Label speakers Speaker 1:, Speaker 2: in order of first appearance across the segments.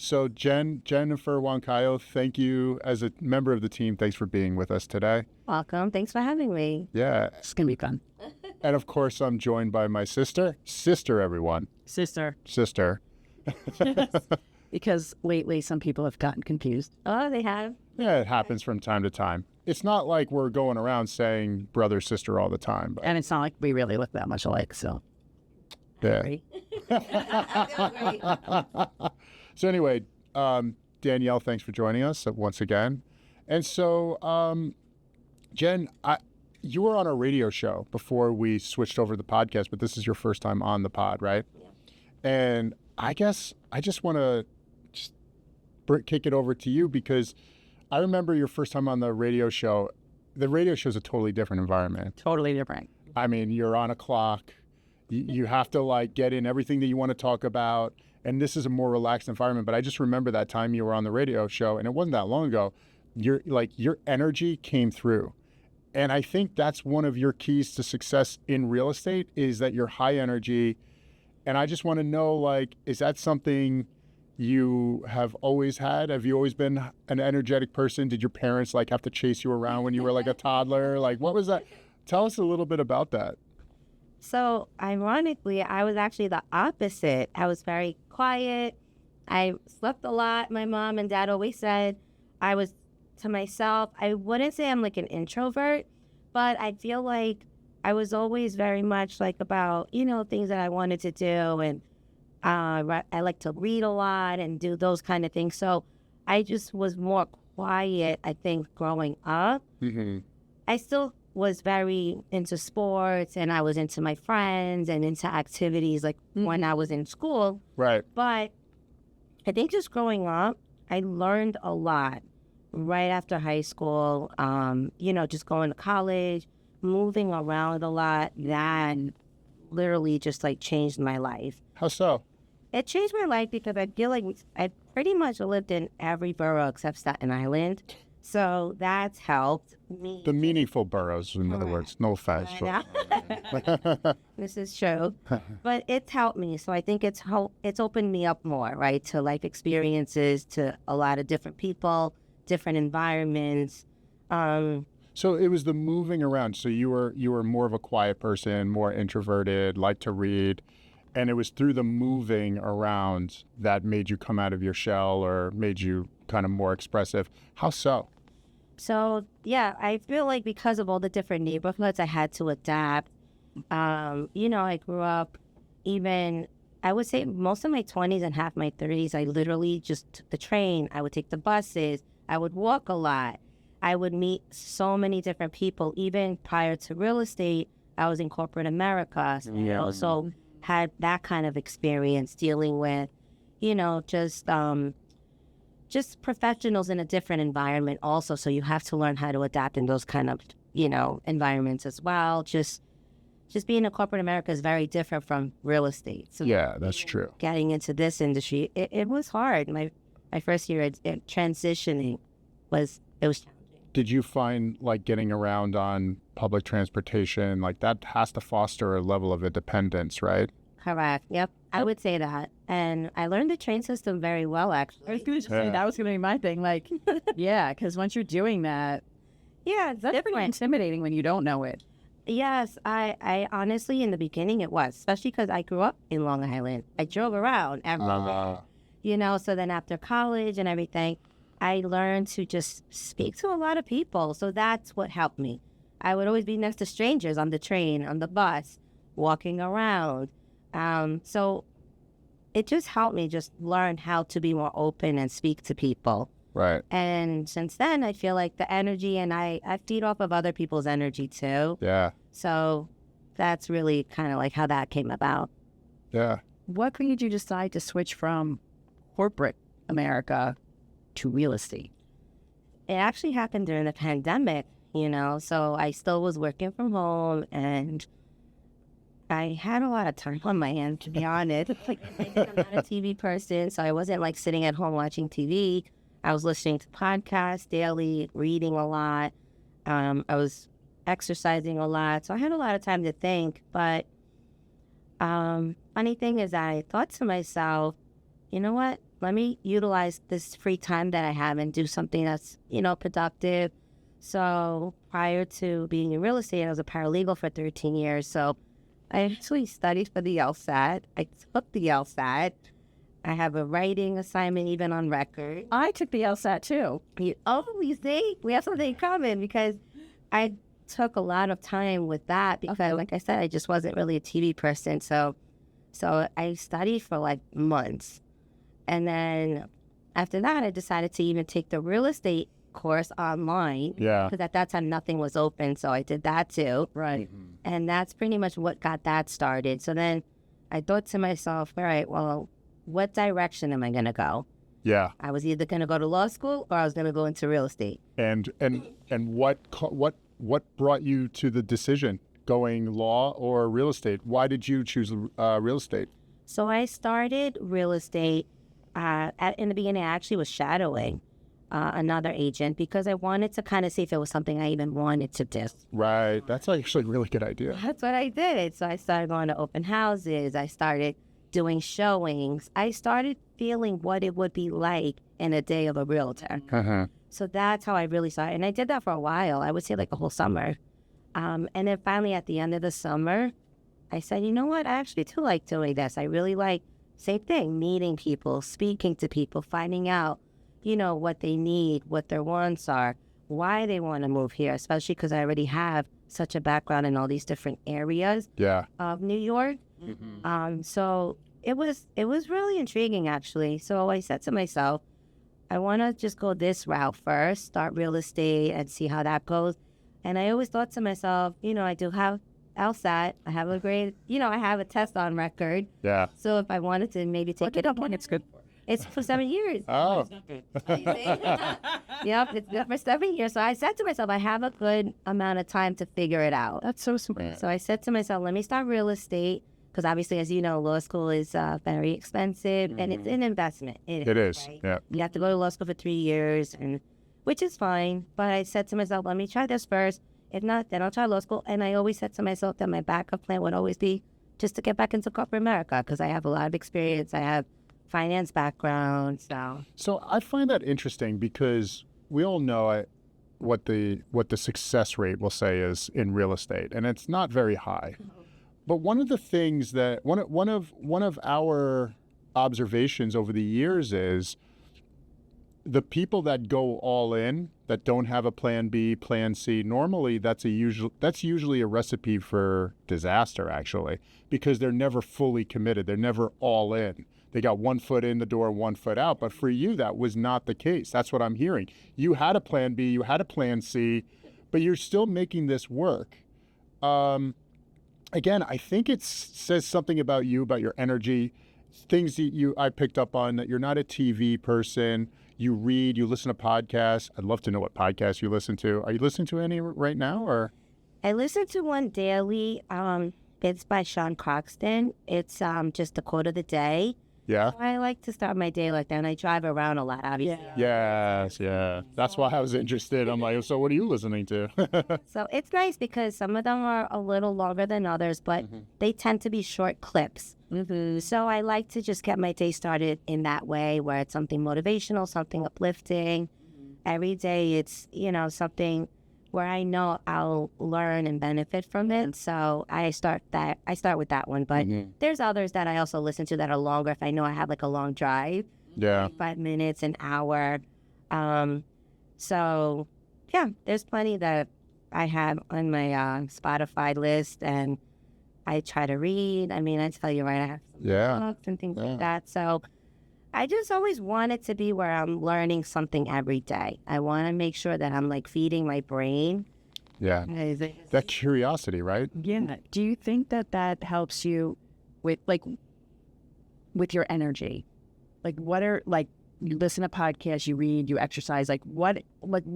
Speaker 1: So Jennifer Wankayo, thank you as a member of the team. Thanks for being with us today.
Speaker 2: Welcome. Thanks for having me.
Speaker 1: Yeah.
Speaker 3: It's going to be fun.
Speaker 1: And of course, I'm joined by my sister, everyone.
Speaker 3: Sister.
Speaker 2: Yes.
Speaker 3: Because lately some people have gotten confused.
Speaker 2: Oh, they have?
Speaker 1: Yeah, it happens from time to time. It's not like we're going around saying brother, sister all the time. But
Speaker 3: And it's not like we really look that much alike, so.
Speaker 1: yeah.
Speaker 2: Great.
Speaker 1: So anyway, Danielle, thanks for joining us once again. And so, Jen, you were on a radio show before we switched over to the podcast, but this is your first time on the pod, right?
Speaker 2: Yeah.
Speaker 1: And I guess I just want to kick it over to you because I remember your first time on the radio show. The radio show is a totally different environment.
Speaker 3: Totally different.
Speaker 1: I mean, you're on a clock. You have to like get in everything that you want to talk about. And this is a more relaxed environment. But I just remember that time you were on the radio show, and it wasn't that long ago. Your energy came through. And I think that's one of your keys to success in real estate is that you're high energy. And I just want to know, like, is that something you have always had? Have you always been an energetic person? Did your parents like have to chase you around when you were like a toddler? Like, what was that? Tell us a little bit about that.
Speaker 2: So, ironically, I was actually the opposite. I was very quiet. I slept a lot. My mom and dad always said I was to myself. I wouldn't say I'm like an introvert, but I feel like I was always very much like about, things that I wanted to do. And I like to read a lot and do those kind of things. So I just was more quiet, I think, growing up.
Speaker 1: Mm-hmm.
Speaker 2: I still was very into sports, and I was into my friends and into activities like when I was in school.
Speaker 1: Right.
Speaker 2: But I think just growing up, I learned a lot right after high school, just going to college, moving around a lot. That literally just like changed my life.
Speaker 1: How so?
Speaker 2: It changed my life because I feel like I pretty much lived in every borough except Staten Island. So that's helped me.
Speaker 1: The meaningful boroughs, in other words. No offense.
Speaker 2: This is true. But it's helped me. So I think it's opened me up more, right, to life experiences, to a lot of different people, different environments.
Speaker 1: So it was the moving around. So you were more of a quiet person, more introverted, liked to read. And it was through the moving around that made you come out of your shell or made you kind of more expressive. How so?
Speaker 2: So, yeah, I feel like because of all the different neighborhoods, I had to adapt. I grew up I would say most of my 20s and half my 30s, I literally just took the train. I would take the buses. I would walk a lot. I would meet so many different people. Even prior to real estate, I was in corporate America. So had that kind of experience dealing with, just professionals in a different environment also. So you have to learn how to adapt in those kind of, environments as well. Just being in corporate America is very different from real estate. So
Speaker 1: yeah, that's true.
Speaker 2: Getting into this industry, it was hard. My first year transitioning was challenging.
Speaker 1: Did you find like getting around on public transportation, like that has to foster a level of independence, right?
Speaker 2: Correct. Yep. I would say that. And I learned the train system very well, actually.
Speaker 3: I was going to say that was going to be my thing. Like, yeah, because once you're doing that,
Speaker 2: yeah, it's
Speaker 3: that's
Speaker 2: different.
Speaker 3: pretty intimidating when you don't know it.
Speaker 2: Yes, I honestly, in the beginning, it was, especially because I grew up in Long Island. I drove around everywhere, so then after college and everything, I learned to just speak to a lot of people. So that's what helped me. I would always be next to strangers on the train, on the bus, walking around. So it just helped me just learn how to be more open and speak to people.
Speaker 1: Right.
Speaker 2: And since then, I feel like the energy, and I feed off of other people's energy too.
Speaker 1: Yeah.
Speaker 2: So that's really kind of like how that came about.
Speaker 1: Yeah.
Speaker 3: What made you decide to switch from corporate America to real estate?
Speaker 2: It actually happened during the pandemic, so I still was working from home, and I had a lot of time on my hands, to be honest. I'm not a TV person, so I wasn't like sitting at home watching TV. I was listening to podcasts daily, reading a lot. I was exercising a lot, so I had a lot of time to think. But funny thing is, I thought to myself, you know what? let me utilize this free time that I have and do something that's, productive. So prior to being in real estate, I was a paralegal for 13 years. So I actually studied for the LSAT. I took the LSAT. I have a writing assignment even on record.
Speaker 3: I took the LSAT too.
Speaker 2: You see, we have something in common because I took a lot of time with that because, like I said, I just wasn't really a TV person. So I studied for like months. And then after that, I decided to even take the real estate course online.
Speaker 1: Yeah.
Speaker 2: Because at that time, nothing was open. So I did that too.
Speaker 3: Right.
Speaker 2: And that's pretty much what got that started. So then I thought to myself, all right, well, what direction am I going to go?
Speaker 1: Yeah.
Speaker 2: I was either going to go to law school or I was going to go into real estate.
Speaker 1: And what brought you to the decision going law or real estate? Why did you choose real estate?
Speaker 2: So I started real estate in the beginning. I actually was shadowing another agent because I wanted to kind of see if it was something I even wanted to do.
Speaker 1: Right. That's actually a really good idea.
Speaker 2: That's what I did. So I started going to open houses. I started doing showings. I started feeling what it would be like in a day of a realtor.
Speaker 1: Uh-huh.
Speaker 2: So that's how I really started. And I did that for a while. I would say like a whole summer. And then finally at the end of the summer, I said, you know what? I actually do like doing this. I really like, same thing, meeting people, speaking to people, finding out, what they need, what their wants are, why they want to move here, especially because I already have such a background in all these different areas of New York.
Speaker 1: Mm-hmm.
Speaker 2: So it was really intriguing, actually. So I said to myself, I want to just go this route first, start real estate and see how that goes. And I always thought to myself, I do have LSAT. I have a great, I have a test on record.
Speaker 1: Yeah.
Speaker 2: So if I wanted to maybe take it up,
Speaker 3: It's good.
Speaker 2: it's for 7 years.
Speaker 1: Oh.
Speaker 2: Yep, it's good for 7 years. So I said to myself, I have a good amount of time to figure it out.
Speaker 3: That's so smart.
Speaker 2: So I said to myself, let me start real estate. Because obviously, as you know, law school is very expensive and it's an investment.
Speaker 1: It is.
Speaker 2: Right?
Speaker 1: Yeah.
Speaker 2: You have to go to law school for 3 years, which is fine. But I said to myself, let me try this first. If not, then I'll try law school. And I always said to myself that my backup plan would always be just to get back into corporate America because I have a lot of experience. I have finance background.
Speaker 1: So I find that interesting because we all know what the success rate, we'll say, is in real estate, and it's not very high. But one of the things that one of our observations over the years is the people that go all in, that don't have a plan B, plan C, normally that's usually a recipe for disaster, actually, because they're never fully committed. They're never all in. They got 1 foot in the door, 1 foot out. But for you, that was not the case. That's what I'm hearing. You had a plan B, you had a plan C, but you're still making this work. Again, I think it says something about you, about your energy, things that I picked up on, that you're not a TV person. You read, you listen to podcasts. I'd love to know what podcasts you listen to. Are you listening to any right now, or?
Speaker 2: I listen to one daily. It's by Sean Croxton. It's just the quote of the day.
Speaker 1: Yeah.
Speaker 2: I like to start my day like that, and I drive around a lot, obviously.
Speaker 1: Yes, yeah. That's why I was interested. I'm like, so what are you listening to?
Speaker 2: So it's nice because some of them are a little longer than others, but they tend to be short clips. So I like to just get my day started in that way, where it's something motivational, something uplifting. Every day it's, something where I know I'll learn and benefit from it. So I start with that one. But there's others that I also listen to that are longer if I know I have like a long drive.
Speaker 1: Yeah.
Speaker 2: 5 minutes, an hour. So yeah, there's plenty that I have on my Spotify list, and I try to read. I mean, I tell you, right, I have some books and things like that. So I just always want it to be where I'm learning something every day. I want to make sure that I'm like feeding my brain.
Speaker 1: Yeah. That curiosity, right?
Speaker 3: Yeah. Do you think that helps you with your energy? Like, what are, like, you listen to podcasts, you read, you exercise, what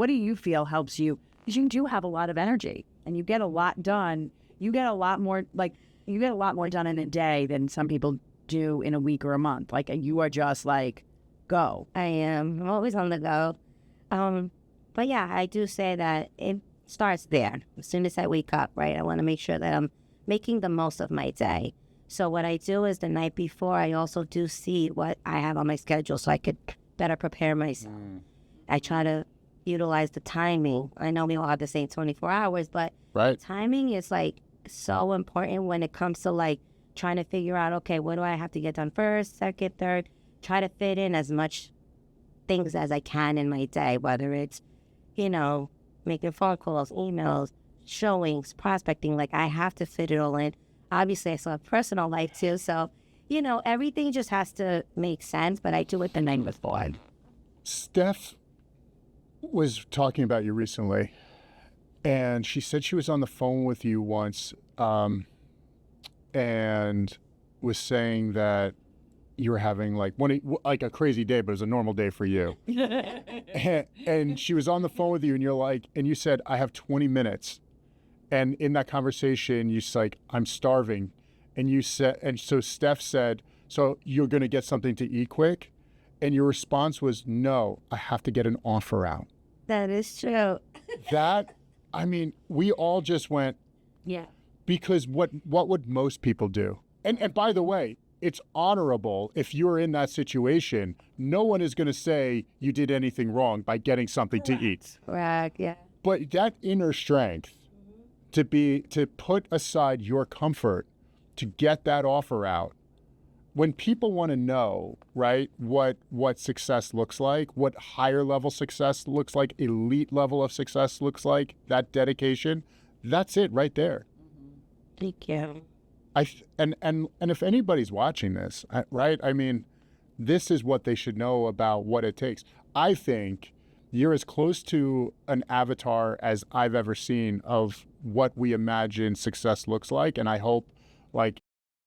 Speaker 3: do you feel helps you? Because you do have a lot of energy and you get a lot done. You get a lot more done in a day than some people do in a week or a month. Like, you are just like, go.
Speaker 2: I am. I'm always on the go. But yeah, I do say that it starts there. As soon as I wake up, right, I want to make sure that I'm making the most of my day. So what I do is the night before, I also do see what I have on my schedule so I could better prepare myself. I try to utilize the timing. I know we all have the same 24 hours, but
Speaker 1: Right.
Speaker 2: timing is like so important when it comes to like trying to figure out, okay, what do I have to get done first, second, third? Try to fit in as much things as I can in my day, whether it's, you know, making phone calls, emails, showings, prospecting. Like I have to fit it all in. Obviously, I still have personal life too. So, you know, everything just has to make sense, but I do it the night before.
Speaker 1: Steph was talking about you recently, and she said she was on the phone with you once, and was saying that you were having like a crazy day, but it was a normal day for you. And she was on the phone with you, and you're like, and you said, I have 20 minutes. And in that conversation, you said, like, I'm starving. And you said, and so Steph said, so you're going to get something to eat quick? And your response was, no, I have to get an offer out.
Speaker 2: That is true.
Speaker 1: That, I mean, we all just went,
Speaker 2: Yeah.
Speaker 1: because what would most people do? And by the way, it's honorable if you're in that situation. No one is going to say you did anything wrong by getting something to eat.
Speaker 2: Correct, yeah.
Speaker 1: But that inner strength to put aside your comfort to get that offer out. When people want to know, right, what success looks like, what higher level success looks like, elite level of success looks like, that dedication, that's it right there.
Speaker 2: Thank you.
Speaker 1: And if anybody's watching this, right, I mean, this is what they should know about what it takes. I think you're as close to an avatar as I've ever seen of what we imagine success looks like. And I hope, like,